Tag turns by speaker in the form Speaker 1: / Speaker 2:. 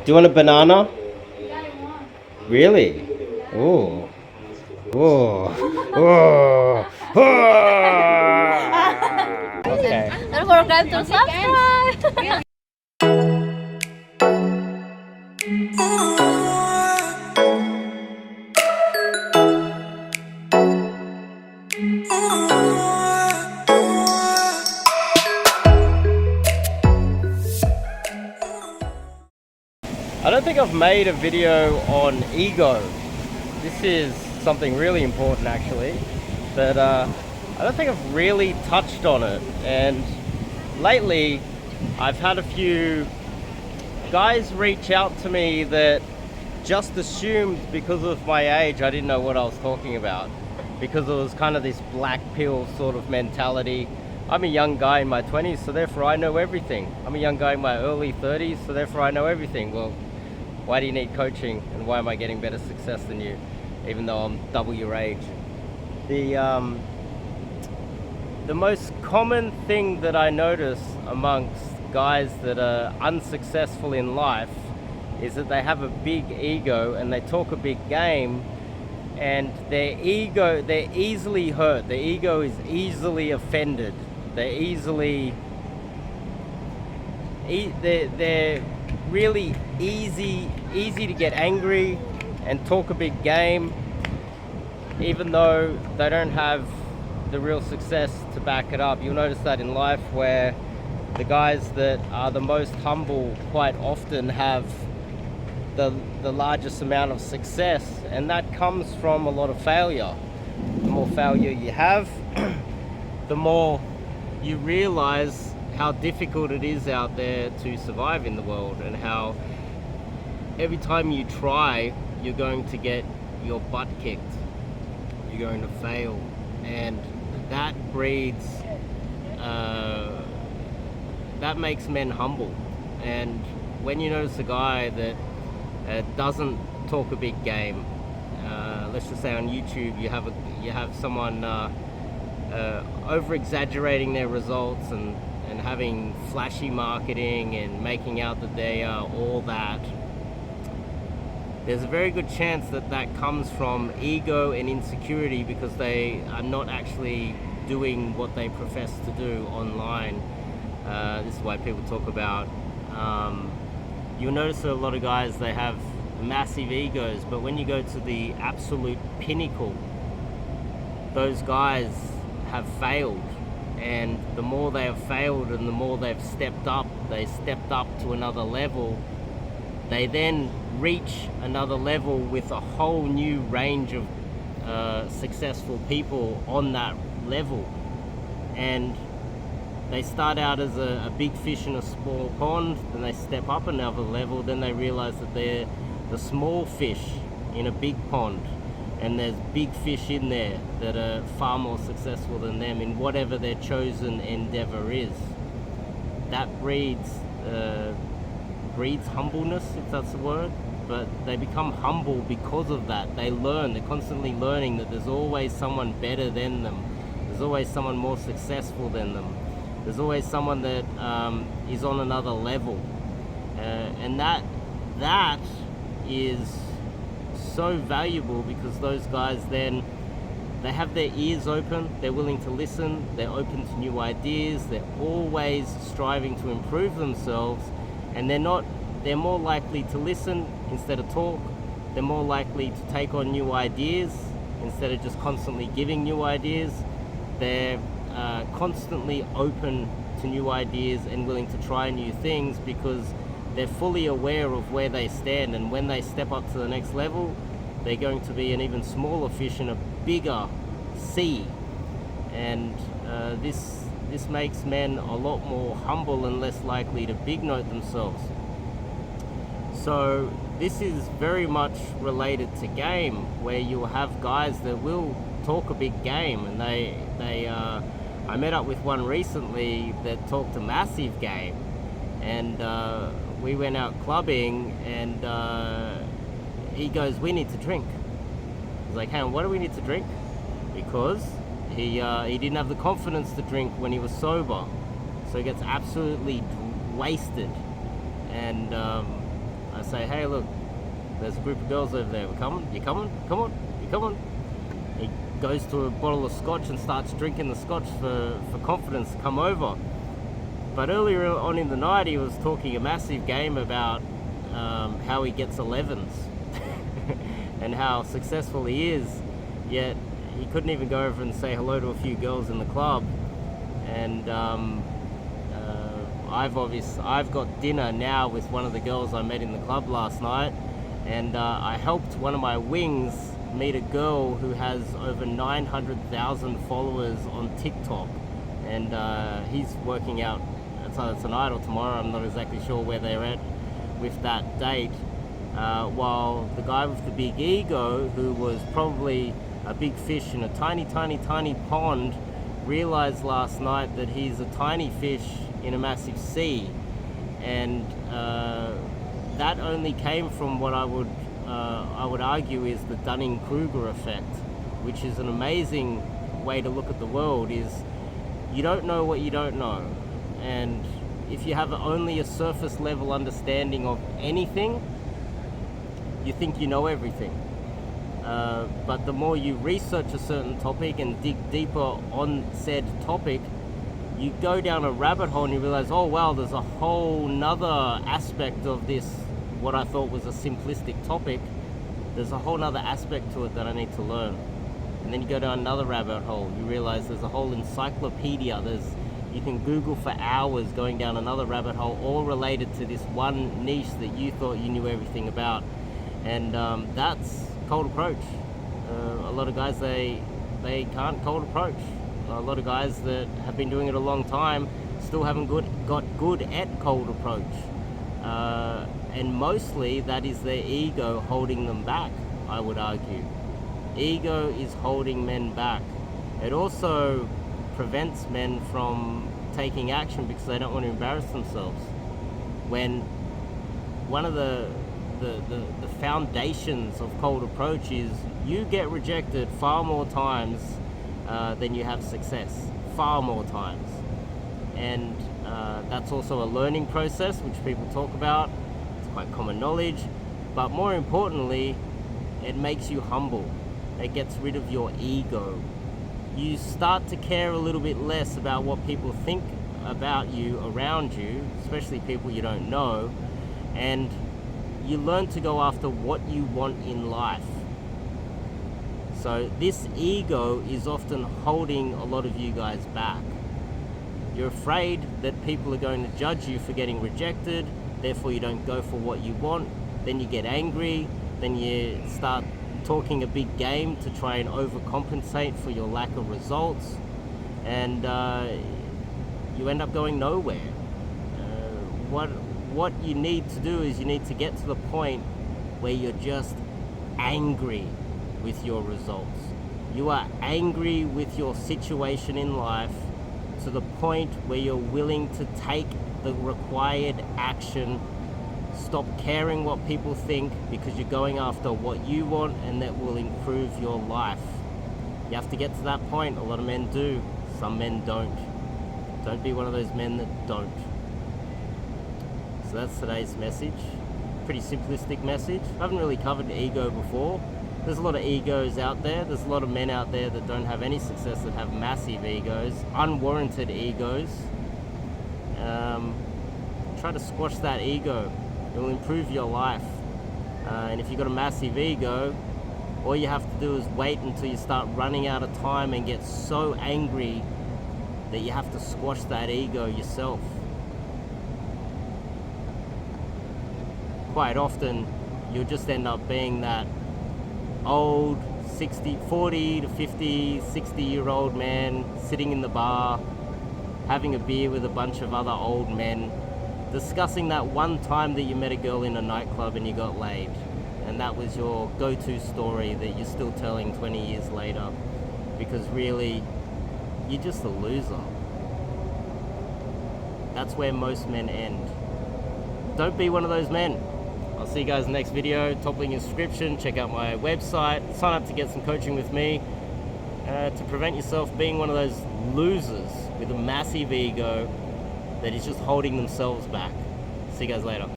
Speaker 1: you want a banana? Really? Oh. Oh. Oh. Okay.
Speaker 2: Don't forget to subscribe.
Speaker 1: I don't think I've made a video on ego. This is something really important actually, but I don't think I've really touched on it. And lately I've had a few guys reach out to me that just assumed because of my age I didn't know what I was talking about, because it was kind of this black pill sort of mentality. I'm a young guy in my 20s, so therefore I know everything. I'm a young guy in my early 30s, so therefore I know everything. Well, why do you need coaching, and why am I getting better success than you, even though I'm double your age? The most common thing that I notice amongst guys that are unsuccessful in life is that they have a big ego and they talk a big game, and they're easily hurt. Their ego is easily offended. They're really easy to get angry and talk a big game, even though they don't have the real success to back it up. You'll notice that in life, where the guys that are the most humble quite often have the largest amount of success, and that comes from a lot of failure. The more failure you have, the more you realize how difficult it is out there to survive in the world, and how every time you try, you're going to get your butt kicked. You're going to fail, and that breeds, that makes men humble. And when you notice a guy that doesn't talk a big game, let's just say on YouTube you have someone over exaggerating their results and having flashy marketing and making out that they are all that, there's a very good chance that that comes from ego and insecurity, because they are not actually doing what they profess to do online. This is why people talk about, you'll notice that a lot of guys, they have massive egos, but when you go to the absolute pinnacle, those guys have failed. And the more they have failed and the more they've stepped up to another level, they then reach another level with a whole new range of successful people on that level. And they start out as a big fish in a small pond, then they step up another level, then they realize that they're the small fish in a big pond, and there's big fish in there that are far more successful than them in whatever their chosen endeavor is. That breeds humbleness, if that's the word, but they become humble because of that. They're constantly learning that there's always someone better than them. There's always someone more successful than them. There's always someone that is on another level. And that is so valuable, because those guys then, they have their ears open, they're willing to listen, they're open to new ideas, they're always striving to improve themselves, and they're more likely to listen instead of talk. They're more likely to take on new ideas instead of just constantly giving new ideas. They're constantly open to new ideas and willing to try new things, because they're fully aware of where they stand, and when they step up to the next level, they're going to be an even smaller fish in a bigger sea. And this makes men a lot more humble and less likely to big note themselves. So this is very much related to game, where you'll have guys that will talk a big game, and I met up with one recently that talked a massive game, and we went out clubbing, and he goes, "We need to drink." I was like, "Hey, what do we need to drink?" Because he didn't have the confidence to drink when he was sober, so he gets absolutely wasted. And I say, hey, look, there's a group of girls over there. We're coming? You coming? Come on, you coming? He goes to a bottle of scotch and starts drinking the scotch for confidence to come over. But earlier on in the night, he was talking a massive game about how he gets 11s and how successful he is, yet he couldn't even go over and say hello to a few girls in the club. And I've got dinner now with one of the girls I met in the club last night, and I helped one of my wings meet a girl who has over 900,000 followers on TikTok, and he's working out tonight or tomorrow. I'm not exactly sure where they're at with that date, while the guy with the big ego, who was probably a big fish in a tiny pond, realized last night that he's a tiny fish in a massive sea. And that only came from what I would argue is the Dunning-Kruger effect, which is an amazing way to look at the world. Is you don't know what you don't know, and if you have only a surface level understanding of anything, you think you know everything. But the more you research a certain topic and dig deeper on said topic, you go down a rabbit hole and you realize, oh wow, there's a whole nother aspect of this, what I thought was a simplistic topic. There's a whole nother aspect to it that I need to learn. And then you go down another rabbit hole, you realize there's a whole encyclopedia. You can Google for hours going down another rabbit hole, all related to this one niche that you thought you knew everything about. And that's cold approach. A lot of guys, they can't cold approach. A lot of guys that have been doing it a long time still haven't got good at cold approach. And mostly that is their ego holding them back, I would argue. Ego is holding men back. It also prevents men from taking action because they don't want to embarrass themselves. When one of the foundations of cold approach is you get rejected far more times than you have success, far more times. And that's also a learning process, which people talk about. It's quite common knowledge, but more importantly, it makes you humble. It gets rid of your ego. You start to care a little bit less about what people think about you around you, especially people you don't know, and you learn to go after what you want in life. So this ego is often holding a lot of you guys back. You're afraid that people are going to judge you for getting rejected, therefore you don't go for what you want. Then you get angry, then you start talking a big game to try and overcompensate for your lack of results, and you end up going nowhere. What you need to do is you need to get to the point where you're just angry with your results. You are angry with your situation in life to the point where you're willing to take the required action. Stop caring what people think, because you're going after what you want, and that will improve your life. You have to get to that point. A lot of men do, some men don't. Don't be one of those men that don't. So that's today's message. Pretty simplistic message. I haven't really covered ego before. There's a lot of egos out there. There's a lot of men out there that don't have any success, that have massive egos, unwarranted egos. Try to squash that ego. It will improve your life. And if you've got a massive ego, all you have to do is wait until you start running out of time and get so angry that you have to squash that ego yourself. Quite often, you'll just end up being that old 40 to 50, 60-year-old man sitting in the bar, having a beer with a bunch of other old men, discussing that one time that you met a girl in a nightclub and you got laid. And that was your go-to story that you're still telling 20 years later, because really, you're just a loser. That's where most men end. Don't be one of those men. I'll see you guys in the next video. Top link in the description. Check out my website. Sign up to get some coaching with me to prevent yourself being one of those losers with a massive ego that is just holding themselves back. See you guys later.